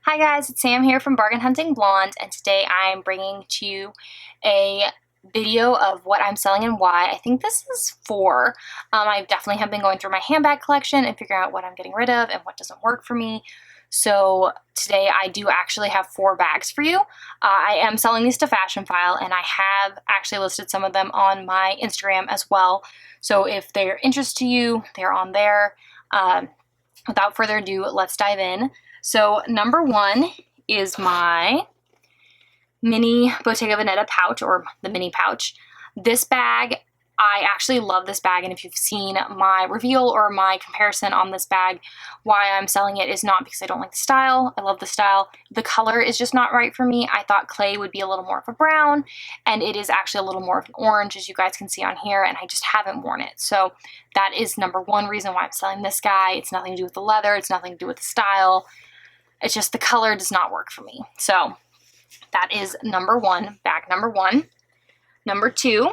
Hi guys, it's Sam here from Bargain Hunting Blonde, and today I'm bringing to you a video of what I'm selling and why. I think this is 4. I definitely have been going through my handbag collection and figuring out what I'm getting rid of and what doesn't work for me. So today I do actually have 4 bags for you. I am selling these to Fashion File, and I have actually listed some of them on my Instagram as well. So if they're interest to you, they're on there. Without further ado, let's dive in. So number 1 is my mini Bottega Veneta pouch, or the mini pouch. This bag, I actually love this bag, and if you've seen my reveal or my comparison on this bag, why I'm selling it is not because I don't like the style. I love the style. The color is just not right for me. I thought clay would be a little more of a brown, and it is actually a little more of an orange, as you guys can see on here, and I just haven't worn it. So that is number 1 reason why I'm selling this guy. It's nothing to do with the leather. It's nothing to do with the style. It's just the color does not work for me. So that is number 1, bag number 1. Number 2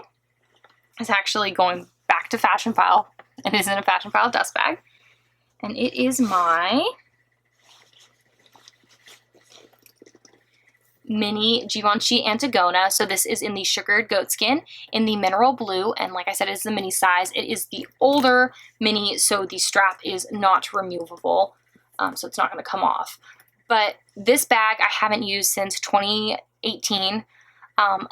is actually going back to Fashion File. It is in a Fashion File dust bag. And it is my mini Givenchy Antigona. So this is in the sugared goatskin in the mineral blue. And like I said, it's the mini size. It is the older mini, so the strap is not removable. So it's not going to come off. But this bag I haven't used since 2018.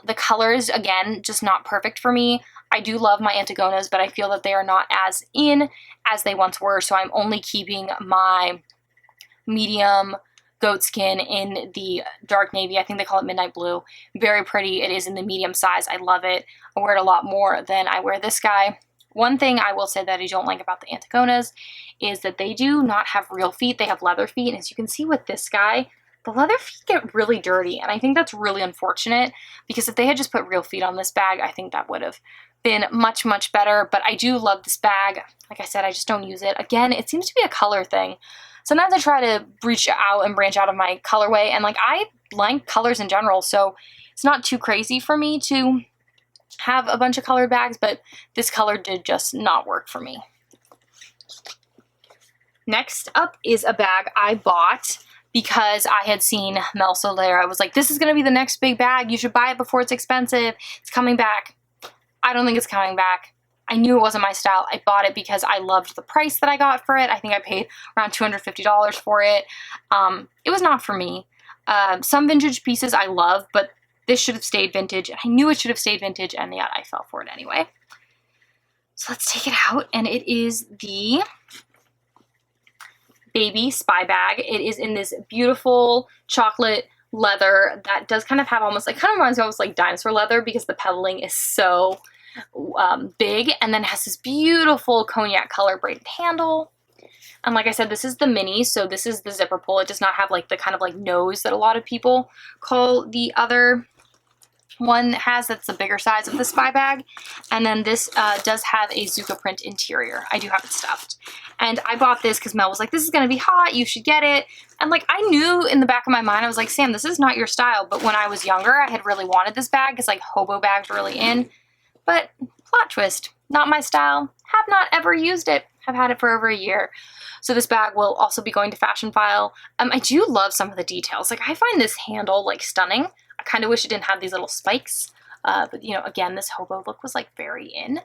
The colors, again, just not perfect for me. I do love my Antigonas, but I feel that they are not as in as they once were. So I'm only keeping my medium goatskin in the dark navy. I think they call it midnight blue. Very pretty. It is in the medium size. I love it. I wear it a lot more than I wear this guy. One thing I will say that I don't like about the Antigonas is that they do not have real feet. They have leather feet. And as you can see with this guy, the leather feet get really dirty. And I think that's really unfortunate, because if they had just put real feet on this bag, I think that would have been much, much better. But I do love this bag. Like I said, I just don't use it. Again, it seems to be a color thing. Sometimes I try to reach out and branch out of my colorway. And like, I like colors in general. So it's not too crazy for me to have a bunch of colored bags, but this color did just not work for me. Next up is a bag I bought because I had seen Mel Soler. I was like, this is going to be the next big bag. You should buy it before it's expensive. It's coming back. I don't think it's coming back. I knew it wasn't my style. I bought it because I loved the price that I got for it. I think I paid around $250 for it. It was not for me. Some vintage pieces I love, but this should have stayed vintage. I knew it should have stayed vintage, and yet I fell for it anyway. So let's take it out, and it is the Baby Spy bag. It is in this beautiful chocolate leather that does kind of have almost like, kind of reminds me almost like dinosaur leather, because the pebbling is so big, and then has this beautiful cognac color braided handle. And like I said, this is the mini, so this is the zipper pull. It does not have like the kind of like nose that a lot of people call the other one has. That's the bigger size of the Spy bag. And then this does have a Zucca print interior. I do have it stuffed. And I bought this because Mel was like, this is going to be hot, you should get it. And like, I knew in the back of my mind, I was like, Sam, this is not your style. But when I was younger, I had really wanted this bag because like hobo bags were really in. But plot twist, not my style. Have not ever used it. I've had it for over a year. So this bag will also be going to Fashion File. I do love some of the details. Like, I find this handle like stunning. I kind of wish it didn't have these little spikes. But you know, again, this hobo look was like very in.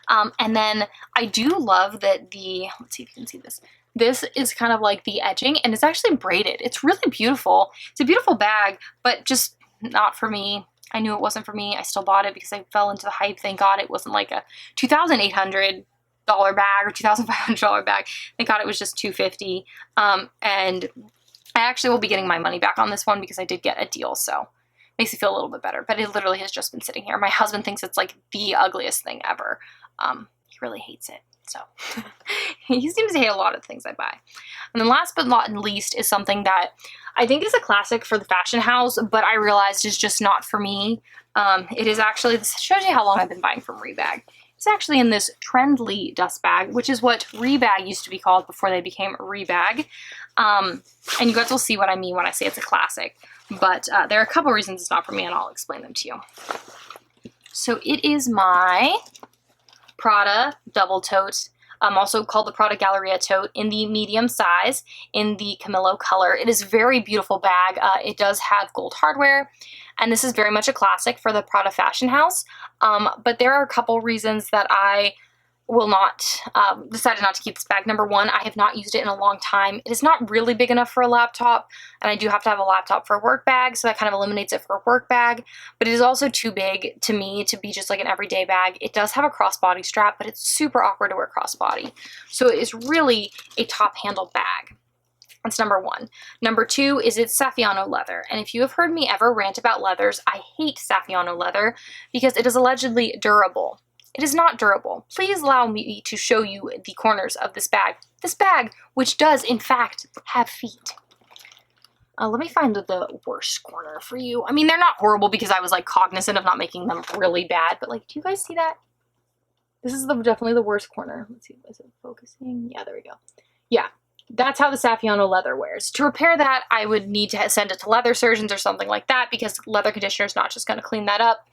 And then I do love that let's see if you can see this. This is kind of like the edging, and it's actually braided. It's really beautiful. It's a beautiful bag, but just not for me. I knew it wasn't for me. I still bought it because I fell into the hype. Thank God it wasn't like a $2,800 bag or $2,500 bag. Thank God it was just $250. And I actually will be getting my money back on this one because I did get a deal, so makes me feel a little bit better. But it literally has just been sitting here. My husband thinks it's like the ugliest thing ever. He really hates it. So he seems to hate a lot of things I buy. And then last but not least is something that I think is a classic for the fashion house, but I realized is just not for me. It is actually, this shows you how long I've been buying from Rebag. It's actually in this Trendly dust bag, which is what Rebag used to be called before they became Rebag. And you guys will see what I mean when I say it's a classic. But there are a couple reasons it's not for me, and I'll explain them to you. So it is my Prada double tote. also called the Prada Galleria tote, in the medium size in the Camillo color. It is a very beautiful bag. It does have gold hardware, and this is very much a classic for the Prada fashion house. But there are a couple reasons that I will not, decided not to keep this bag. Number one, I have not used it in a long time. It is not really big enough for a laptop, and I do have to have a laptop for a work bag, so that kind of eliminates it for a work bag, but it is also too big to me to be just like an everyday bag. It does have a crossbody strap, but it's super awkward to wear crossbody. So it is really a top handle bag. That's number one. Number two is it's Saffiano leather. And if you have heard me ever rant about leathers, I hate Saffiano leather because it is allegedly durable. It is not durable. Please allow me to show you the corners of this bag. This bag, which does in fact have feet. Let me find the worst corner for you. I mean, they're not horrible because I was like cognizant of not making them really bad, but like, do you guys see that? This is definitely the worst corner. Let's see, is it focusing? Yeah, there we go. Yeah, that's how the Saffiano leather wears. To repair that, I would need to send it to leather surgeons or something like that because leather conditioner is not just going to clean that up.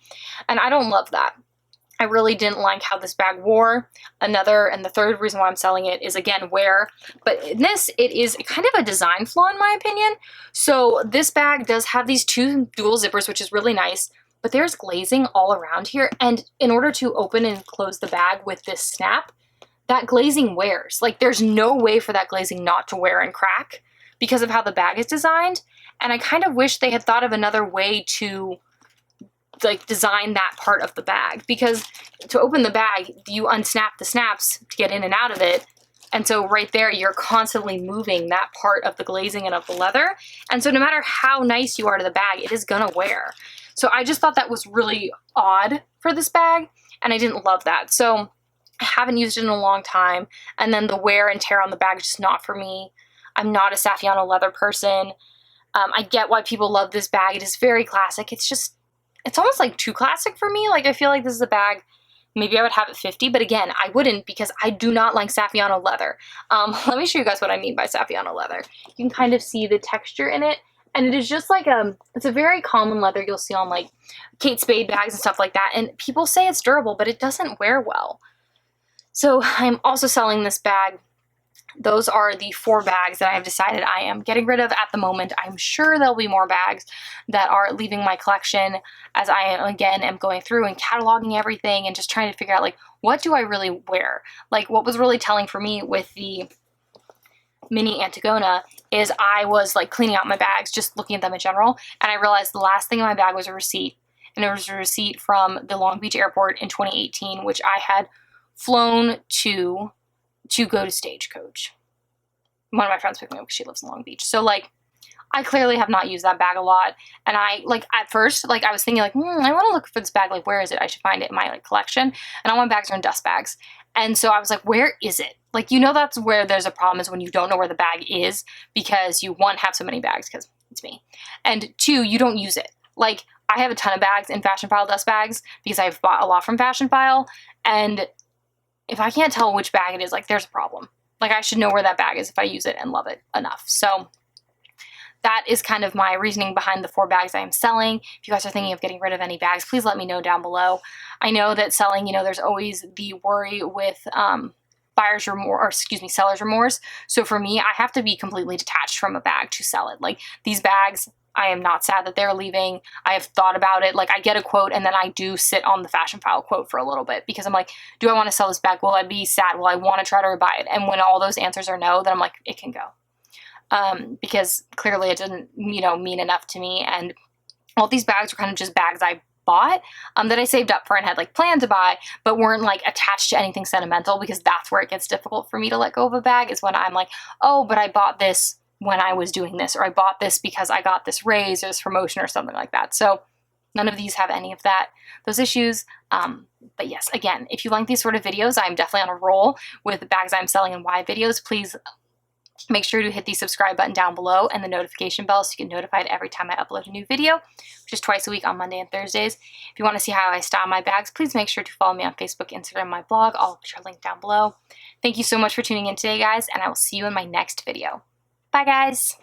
And I don't love that. I really didn't like how this bag wore. Another, and the third reason why I'm selling it is, again, wear. But in this, it is kind of a design flaw in my opinion. So this bag does have these two dual zippers, which is really nice, but there's glazing all around here. And in order to open and close the bag with this snap, that glazing wears. Like, there's no way for that glazing not to wear and crack because of how the bag is designed. And I kind of wish they had thought of another way to like design that part of the bag, because to open the bag, you unsnap the snaps to get in and out of it. And so right there, you're constantly moving that part of the glazing and of the leather. And so no matter how nice you are to the bag, it is gonna wear. So I just thought that was really odd for this bag, and I didn't love that. So I haven't used it in a long time. And then the wear and tear on the bag is just not for me. I'm not a Saffiano leather person. I get why people love this bag. It is very classic. It's almost like too classic for me. Like, I feel like this is a bag, maybe I would have it 50, but again, I wouldn't because I do not like Saffiano leather. Let me show you guys what I mean by Saffiano leather. You can kind of see the texture in it, and it is just like, it's a very common leather you'll see on like Kate Spade bags and stuff like that, and people say it's durable, but it doesn't wear well. So I'm also selling this bag. Those are the 4 bags that I have decided I am getting rid of at the moment. I'm sure there'll be more bags that are leaving my collection as I, again, am going through and cataloging everything and just trying to figure out, like, what do I really wear? Like, what was really telling for me with the mini Antigona is I was, like, cleaning out my bags, just looking at them in general, and I realized the last thing in my bag was a receipt, and it was a receipt from the Long Beach airport in 2018, which I had flown to go to Stagecoach. One of my friends picked me up because she lives in Long Beach. So, like, I clearly have not used that bag a lot. And I, like, at first, like, I was thinking, like, I want to look for this bag. Like, where is it? I should find it in my, like, collection. And all my bags are in dust bags. And so I was like, where is it? Like, you know, that's where there's a problem, is when you don't know where the bag is because you, 1, have so many bags because it's me. And 2, you don't use it. Like, I have a ton of bags in Fashion File dust bags because I've bought a lot from Fashion File. And if I can't tell which bag it is, like, there's a problem. Like, I should know where that bag is if I use it and love it enough. So that is kind of my reasoning behind the 4 bags I am selling. If you guys are thinking of getting rid of any bags, please let me know down below. I know that selling, you know, there's always the worry with buyer's remorse, or excuse me, seller's remorse. So for me, I have to be completely detached from a bag to sell it. Like, these bags, I am not sad that they're leaving. I have thought about it. Like, I get a quote and then I do sit on the Fashion File quote for a little bit because I'm like, do I want to sell this bag? Will I be sad? Will I want to try to rebuy it? And when all those answers are no, then I'm like, it can go. Because clearly it didn't, you know, mean enough to me. And all these bags were kind of just bags I bought that I saved up for and had, like, planned to buy, but weren't, like, attached to anything sentimental, because that's where it gets difficult for me to let go of a bag, is when I'm like, oh, but I bought this when I was doing this, or I bought this because I got this raise or this promotion or something like that. So none of these have any of those issues. But yes, again, if you like these sort of videos, I'm definitely on a roll with the bags I'm selling and why videos. Please make sure to hit the subscribe button down below and the notification bell so you get notified every time I upload a new video, which is twice a week on Monday and Thursdays. If you want to see how I style my bags, please make sure to follow me on Facebook, Instagram, my blog. I'll put your link down below. Thank you so much for tuning in today, guys, and I will see you in my next video. Bye, guys.